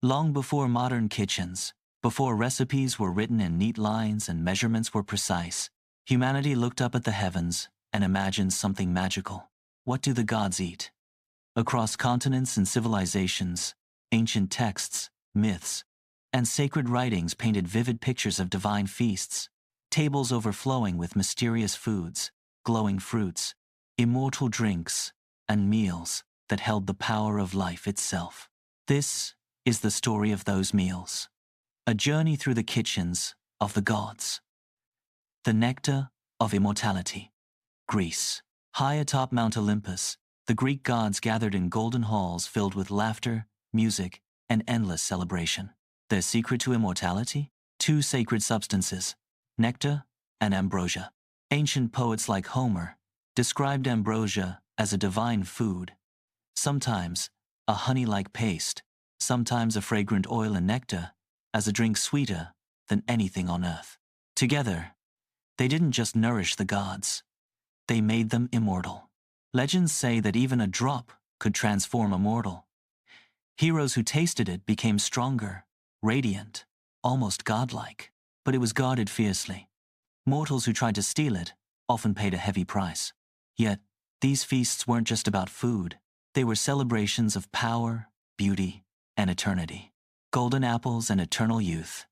Long before modern kitchens, before recipes were written in neat lines and measurements were precise, humanity looked up at the heavens and imagined something magical. What do the gods eat? Across continents and civilizations, ancient texts, myths, and sacred writings painted vivid pictures of divine feasts, tables overflowing with mysterious foods, glowing fruits, immortal drinks, and meals that held the power of life itself. This is the story of those meals, a journey through the kitchens of the gods. The nectar of immortality. Greece. High atop Mount Olympus, the Greek gods gathered in golden halls filled with laughter, music, and endless celebration. Their secret to immortality? Two sacred substances, nectar and ambrosia. Ancient poets like Homer described ambrosia as a divine food, sometimes a honey-like paste, sometimes a fragrant oil and nectar, as a drink sweeter than anything on earth. Together, they didn't just nourish the gods, they made them immortal. Legends say that even a drop could transform a mortal. Heroes who tasted it became stronger, radiant, almost godlike, but it was guarded fiercely. Mortals who tried to steal it often paid a heavy price. Yet, these feasts weren't just about food. They were celebrations of power, beauty, and eternity. Golden apples and eternal youth.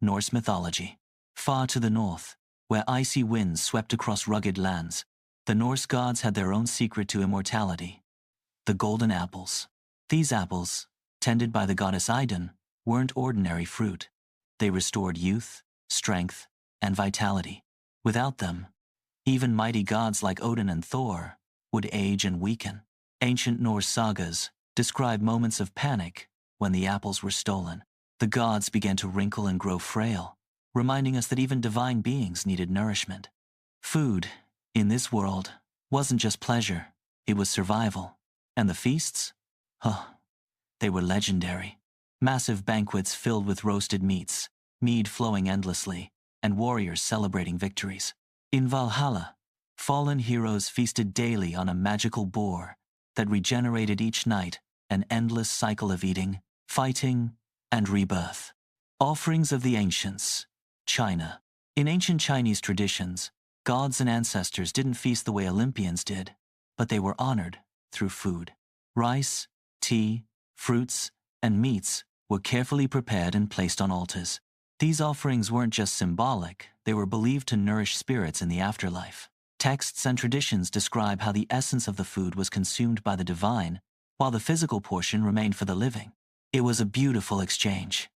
Norse mythology. Far to the north, where icy winds swept across rugged lands, the Norse gods had their own secret to immortality: the golden apples. These apples, tended by the goddess Idunn, weren't ordinary fruit. They restored youth, strength, and vitality. Without them, even mighty gods like Odin and Thor would age and weaken. Ancient Norse sagas describe moments of panic when the apples were stolen. The gods began to wrinkle and grow frail, reminding us that even divine beings needed nourishment. Food, in this world, wasn't just pleasure, it was survival. And the feasts? They were legendary. Massive banquets filled with roasted meats, mead flowing endlessly, and warriors celebrating victories. In Valhalla, fallen heroes feasted daily on a magical boar that regenerated each night, an endless cycle of eating, fighting, and rebirth. Offerings of the ancients. China. In ancient Chinese traditions, gods and ancestors didn't feast the way Olympians did, but they were honored through food. Rice, tea, fruits, and meats were carefully prepared and placed on altars. These offerings weren't just symbolic, they were believed to nourish spirits in the afterlife. Texts and traditions describe how the essence of the food was consumed by the divine, while the physical portion remained for the living. It was a beautiful exchange.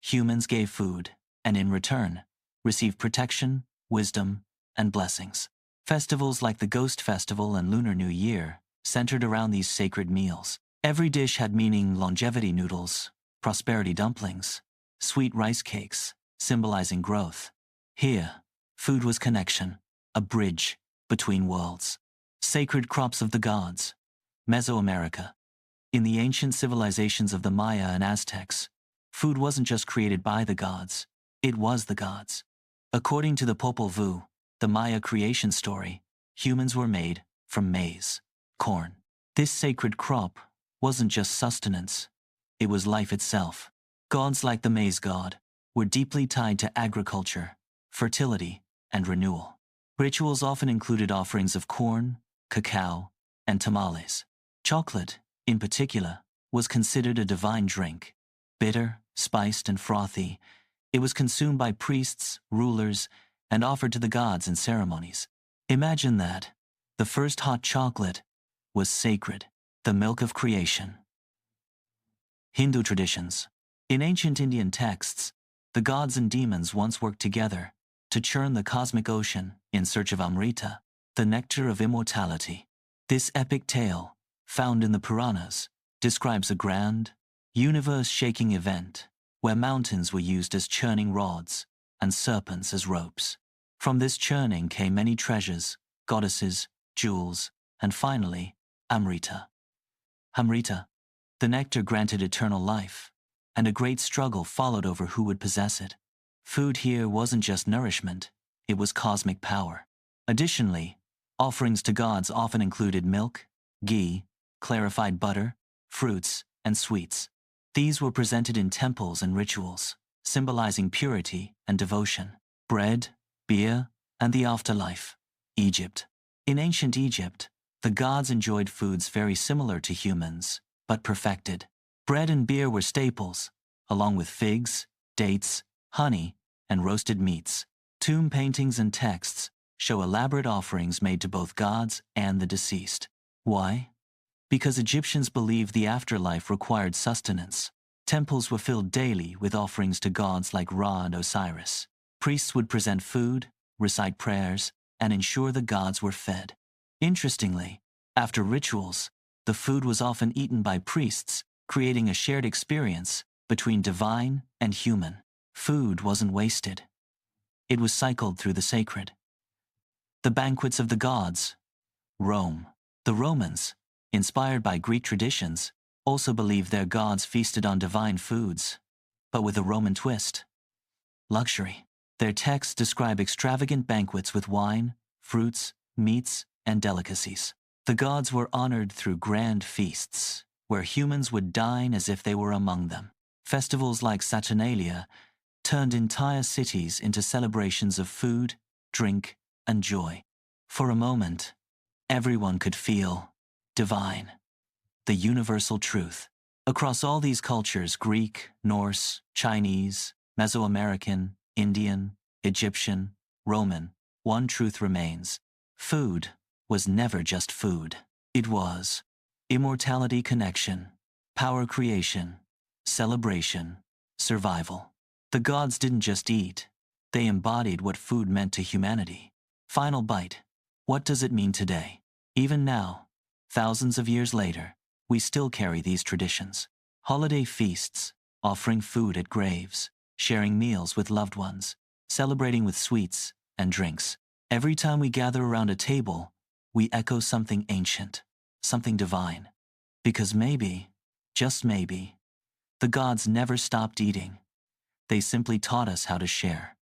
Humans gave food, and in return, received protection, wisdom, and blessings. Festivals like the Ghost Festival and Lunar New Year centered around these sacred meals. Every dish had meaning: longevity noodles, prosperity dumplings, sweet rice cakes, symbolizing growth. Here, food was connection, a bridge between worlds. Sacred crops of the gods. Mesoamerica. In the ancient civilizations of the Maya and Aztecs, food wasn't just created by the gods, it was the gods. According to the Popol Vuh, the Maya creation story, humans were made from maize, corn. This sacred crop wasn't just sustenance, it was life itself. Gods like the maize god were deeply tied to agriculture, fertility, and renewal. Rituals often included offerings of corn, cacao, and tamales. Chocolate, in particular, was considered a divine drink. Bitter, spiced, and frothy, it was consumed by priests, rulers, and offered to the gods in ceremonies. Imagine that. The first hot chocolate was sacred, the milk of creation. Hindu traditions. In ancient Indian texts, the gods and demons once worked together to churn the cosmic ocean in search of Amrita, the nectar of immortality. This epic tale, found in the Puranas, describes a grand, universe-shaking event where mountains were used as churning rods and serpents as ropes. From this churning came many treasures, goddesses, jewels, and finally, Amrita. Amrita, the nectar granted eternal life, and a great struggle followed over who would possess it. Food here wasn't just nourishment, it was cosmic power. Additionally, offerings to gods often included milk, ghee, clarified butter, fruits, and sweets. These were presented in temples and rituals, symbolizing purity and devotion. Bread, beer, and the afterlife. Egypt. In ancient Egypt, the gods enjoyed foods very similar to humans, but perfected. Bread and beer were staples, along with figs, dates, honey, and roasted meats. Tomb paintings and texts show elaborate offerings made to both gods and the deceased. Why? Because Egyptians believed the afterlife required sustenance. Temples were filled daily with offerings to gods like Ra and Osiris. Priests would present food, recite prayers, and ensure the gods were fed. Interestingly, after rituals, the food was often eaten by priests, creating a shared experience between divine and human. Food wasn't wasted. It was cycled through the sacred. The banquets of the gods. Rome. The Romans, inspired by Greek traditions, also believed their gods feasted on divine foods, but with a Roman twist. Luxury. Their texts describe extravagant banquets with wine, fruits, meats, and delicacies. The gods were honored through grand feasts, where humans would dine as if they were among them. Festivals like Saturnalia turned entire cities into celebrations of food, drink, and joy. For a moment, everyone could feel divine, the universal truth. Across all these cultures, Greek, Norse, Chinese, Mesoamerican, Indian, Egyptian, Roman, one truth remains. Food was never just food. It was immortality, connection, power creation, celebration, survival. The gods didn't just eat. They embodied what food meant to humanity. Final bite. What does it mean today? Even now, thousands of years later, we still carry these traditions. Holiday feasts, offering food at graves, sharing meals with loved ones, celebrating with sweets and drinks. Every time we gather around a table, we echo something ancient, something divine. Because maybe, just maybe, the gods never stopped eating. They simply taught us how to share.